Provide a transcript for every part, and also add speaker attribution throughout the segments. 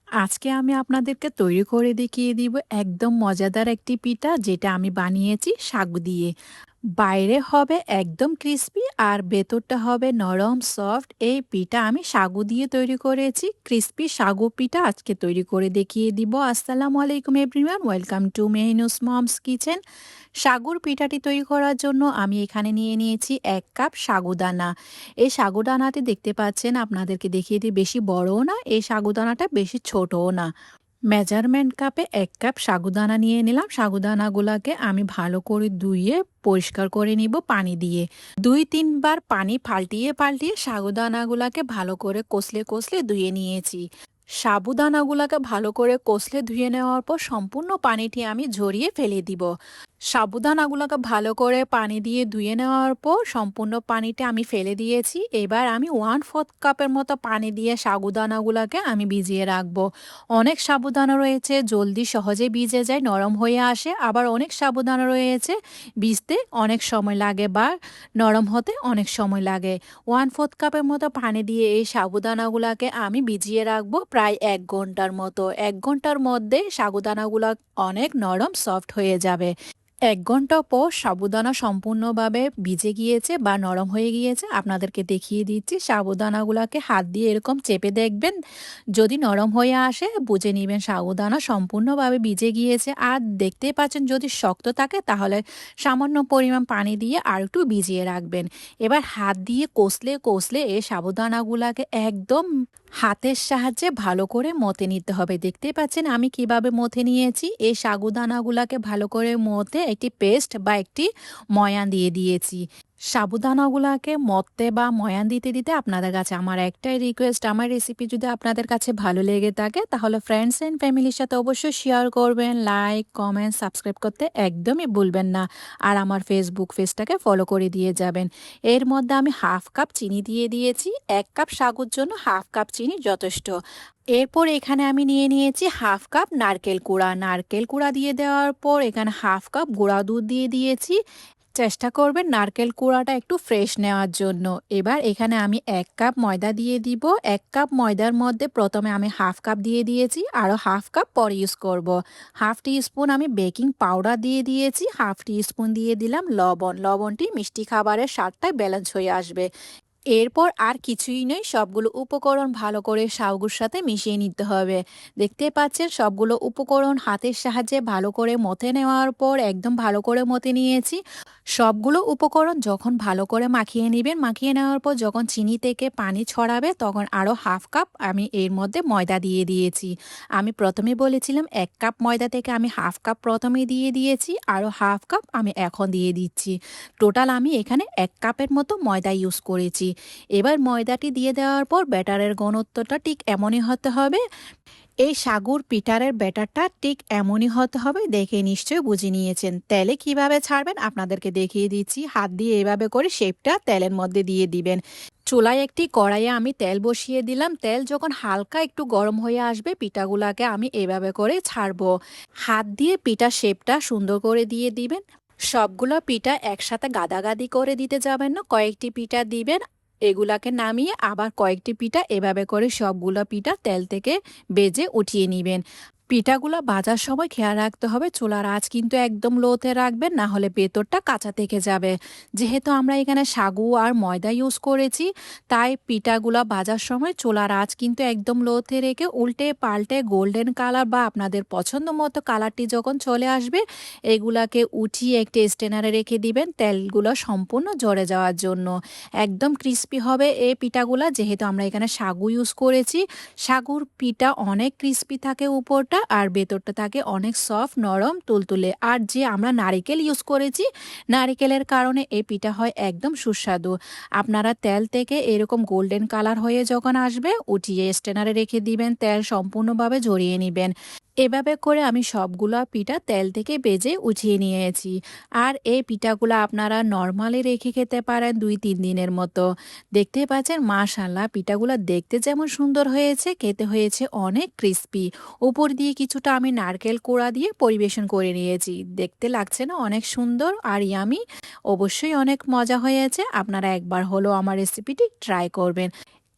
Speaker 1: আজকে আমি আপনাদেরকে তৈরি করে দেখিয়ে দিব একদম মজাদার একটি পিঠা যেটা আমি বানিয়েছি সাগু দিয়ে। বাইরে হবে একদম ক্রিস্পি আর ভেতরটা হবে নরম সফট। এই পিঠা আমি সাগু দিয়ে তৈরি করেছি। ক্রিস্পি সাগু পিঠা আজকে তৈরি করে দেখিয়ে দিব। আসসালামু আলাইকুম everyone, welcome to Mehnus mom's kitchen. সাগুর পিঠাটি তৈরি করার জন্য আমি এখানে নিয়ে নিয়েছি ১ কাপ সাগুদানা। এই সাগুদানাটি দেখতে পাচ্ছেন, আপনাদেরকে দেখিয়ে দিই, বেশি বড়ও না, এই সাগুদানাটা বেশি ছোটও না। মেজারমেন্ট কাপে ১ কাপ সাগুদানা নিয়ে নিলাম। সাগুদানাগুলাকে আমি ভালো করে ধুয়ে পরিষ্কার করে নিব পানি দিয়ে। ২-৩ বার পানি পাল্টিয়ে পাল্টিয়ে সাগুদানাগুলাকে ভালো করে কষলে কষলে ধুয়ে নিয়েছি। সাবুদানাগুলাকে ভালো করে কষলে ধুয়ে নেওয়ার পর সম্পূর্ণ পানিটি আমি ঝরিয়ে ফেলে দিব। সাবুদানাগুলোকে ভালো করে পানি দিয়ে ধুয়ে নেওয়ার পর সম্পূর্ণ পানিটা আমি ফেলে দিয়েছি। এবার আমি 1/4 কাপের মতো পানি দিয়ে সাবুদানাগুলোকে আমি ভিজিয়ে রাখবো। অনেক সাবুদানা রয়েছে জলদি সহজে ভিজে যায়, নরম হয়ে আসে। আবার অনেক সাবুদানা রয়েছে ভিজতে অনেক সময় লাগে বা নরম হতে অনেক সময় লাগে। 1/4 কাপের মতো পানি দিয়ে এই সাবুদানাগুলোকে আমি ভিজিয়ে রাখবো প্রায় ১ ঘন্টার মতো। ১ ঘন্টার মধ্যে সাবুদানাগুলো অনেক নরম সফট হয়ে যাবে। ১ ঘন্টা পর সাবুদানা সম্পূর্ণভাবে ভিজে গিয়েছে বা নরম হয়ে গিয়েছে। আপনাদেরকে দেখিয়ে দিচ্ছি। সাবুদানাগুলাকে হাত দিয়ে এরকম চেপে দেখবেন। যদি নরম হয়ে আসে বুঝে নিবেন সাবুদানা সম্পূর্ণভাবে ভিজে গিয়েছে। আর দেখতেই পাচ্ছেন, যদি শক্ত থাকে তাহলে সামান্য পরিমাণ পানি দিয়ে আরেকটু ভিজিয়ে রাখবেন। এবার হাত দিয়ে কষলে কষলে এই সাবুদানাগুলাকে একদম হাতের সাহায্যে ভালো করে মথে নিতে হবে। দেখতেই পাচ্ছেন আমি কিভাবে মথে নিয়েছি। এই সাবুদানাগুলাকে ভালো করে মথে একটি পেস্ট বা একটি ময়ান দিয়ে দিয়েছি। সাবুদানাগুলাকে মথতে বা ময়ান দিতে দিতে আপনাদের কাছে আমার একটাই রিকোয়েস্ট, আমার রেসিপি যদি আপনাদের কাছে ভালো লেগে থাকে তাহলে ফ্রেন্ডস অ্যান্ড ফ্যামিলির সাথে অবশ্যই শেয়ার করবেন, লাইক কমেন্ট সাবস্ক্রাইব করতে একদমই ভুলবেন না। আর আমার ফেসবুক পেজটাকে ফলো করে দিয়ে যাবেন। এর মধ্যে আমি 1/2 কাপ চিনি দিয়ে দিয়েছি। ১ কাপ সাগুর জন্য 1/2 কাপ চিনি যথেষ্ট। এরপর এখানে আমি নিয়ে নিয়েছি 1/2 কাপ নারকেল কুড়া। নারকেল কুড়া দিয়ে দেওয়ার পর এখানে 1/2 কাপ গুঁড়া দুধ দিয়ে দিয়েছি। চেষ্টা করবেন নারকেল কুড়াটা একটু ফ্রেশ নেওয়ার জন্য। এবার এখানে আমি ১ কাপ ময়দা দিয়ে দিব। ১ কাপ ময়দার মধ্যে প্রথমে আমি 1/2 কাপ দিয়ে দিয়েছি, আরও 1/2 কাপ পরে ইউজ করব। 1/2 টি-স্পুন আমি বেকিং পাউডার দিয়ে দিয়েছি, 1/2 টি-স্পুন দিয়ে দিলাম লবণ। লবণটি মিষ্টি খাবারের স্বাদটাই ব্যালেন্স হয়ে আসবে। এরপর আর কিছুই নেই, সবগুলো উপকরণ ভালো করে সাগুর সাথে মিশিয়ে নিতে হবে। দেখতে পাচ্ছেন সবগুলো উপকরণ হাতের সাহায্যে ভালো করে মথে নেওয়ার পর একদম ভালো করে মথে নিয়েছি। সবগুলো উপকরণ যখন ভালো করে মাখিয়ে নেবেন, মাখিয়ে নেওয়ার পর যখন চিনি থেকে পানি ছড়াবে তখন আরও 1/2 কাপ আমি এর মধ্যে ময়দা দিয়ে দিয়েছি। আমি প্রথমে বলেছিলাম ১ কাপ ময়দা থেকে আমি 1/2 কাপ প্রথমে দিয়ে দিয়েছি, আরও 1/2 কাপ আমি এখন দিয়ে দিচ্ছি। টোটাল আমি এখানে ১ কাপের মতো ময়দা ইউজ করেছি। এবার ময়দাটি দিয়ে দেওয়ার পর ব্যাটারের ঘনত্বটা ঠিক এমনই হতে হবে। এই সাগুর পিঠারের ব্যাটারটা ঠিক এমনই হতে হবে, দেখে নিশ্চয়ই বুঝে নিয়েছেন। তেলে কিভাবে ছাড়বেন আপনাদেরকে দেখিয়ে দিচ্ছি। হাত দিয়ে এভাবে করে শেপটা তেলের মধ্যে দিয়ে দিবেন। চুলায় একটি কড়াইয়ে আমি তেল বসিয়ে দিলাম। তেল যখন হালকা একটু গরম হয়ে আসবে পিঠাগুলাকে আমি এভাবে করে ছাড়বো। হাত দিয়ে পিঠা শেপটা সুন্দর করে দিয়ে দিবেন। সবগুলো পিঠা একসাথে গাদাগাদি করে দিতে যাবেন না, কয়েকটি পিঠা দিবেন। এগুলাকে নামিয়ে আবার কয়েকটি পিঠা এভাবে করে সবগুলো পিঠা তেল থেকে ভেজে উঠিয়ে নিবেন। পিঠাগুলো ভাজার সময় খেয়াল রাখতে হবে চুলার আঁচ কিন্তু একদম লোতে রাখবেন, না হলে ভেতরটা কাঁচা থেকে যাবে। যেহেতু আমরা এখানে সাগু আর ময়দা ইউজ করেছি, তাই পিঠাগুলো ভাজার সময় চুলার আঁচ কিন্তু একদম লোতে রেখে উল্টে পাল্টে গোল্ডেন কালার বা আপনাদের পছন্দ মতো কালারটি যখন চলে আসবে এগুলাকে উঠিয়ে একটি স্ট্রেনারে রেখে দিবেন তেলগুলো সম্পূর্ণ ঝরে যাওয়ার জন্য। একদম ক্রিস্পি হবে এই পিঠাগুলা, যেহেতু আমরা এখানে সাগু ইউজ করেছি। সাগুর পিঠা অনেক ক্রিস্পি থাকে উপরটা আর ভেতরটা থাকে অনেক সফট নরম তুলতুলে। আর যে আমরা নারিকেল ইউজ করেছি, নারিকেলের কারণে এই পিঠা হয় একদম সুস্বাদু। আপনারা তেল থেকে এরকম গোল্ডেন কালার হয়ে যখন আসবে উঠিয়ে স্ট্রেনারে রেখে দিবেন, তেল সম্পূর্ণভাবে ঝরিয়ে নেবেন। এভাবে করে আমি সবগুলা পিঠা তেল থেকে ভেজে উঠিয়ে নিয়েছি। আর এই পিঠাগুলো আপনারা নরমালি রেখে খেতে পারেন ২-৩ দিনের মতো। দেখতেই পাচ্ছেন মাশাআল্লাহ পিঠাগুলো দেখতে যেমন সুন্দর হয়েছে, খেতে হয়েছে অনেক ক্রিস্পি। উপর দিয়ে কিছুটা আমি নারকেল কোড়া দিয়ে পরিবেশন করে নিয়েছি। দেখতে লাগছে না অনেক সুন্দর আর ইয়ামি? অবশ্যই অনেক মজা হয়েছে। আপনারা একবার হলেও আমার রেসিপিটি ট্রাই করবেন।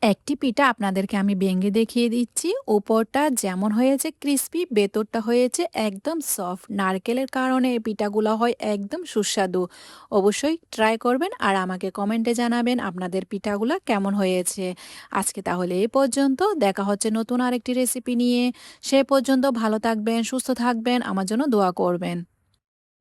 Speaker 1: একটি পিঠা আপনাদেরকে আমি ভেঙে দেখিয়ে দিচ্ছি। উপরটা যেমন হয়েছে ক্রিস্পি, ভেতরটা হয়েছে একদম সফট। নারকেলের কারণে এই পিঠাগুলো হয় একদম সুস্বাদু। অবশ্যই ট্রাই করবেন আর আমাকে কমেন্টে জানাবেন আপনাদের পিঠাগুলো কেমন হয়েছে। আজকে তাহলে এই পর্যন্ত। দেখা হচ্ছে নতুন আরেকটি রেসিপি নিয়ে। সে পর্যন্ত ভালো থাকবেন, সুস্থ থাকবেন, আমার জন্য দোয়া করবেন।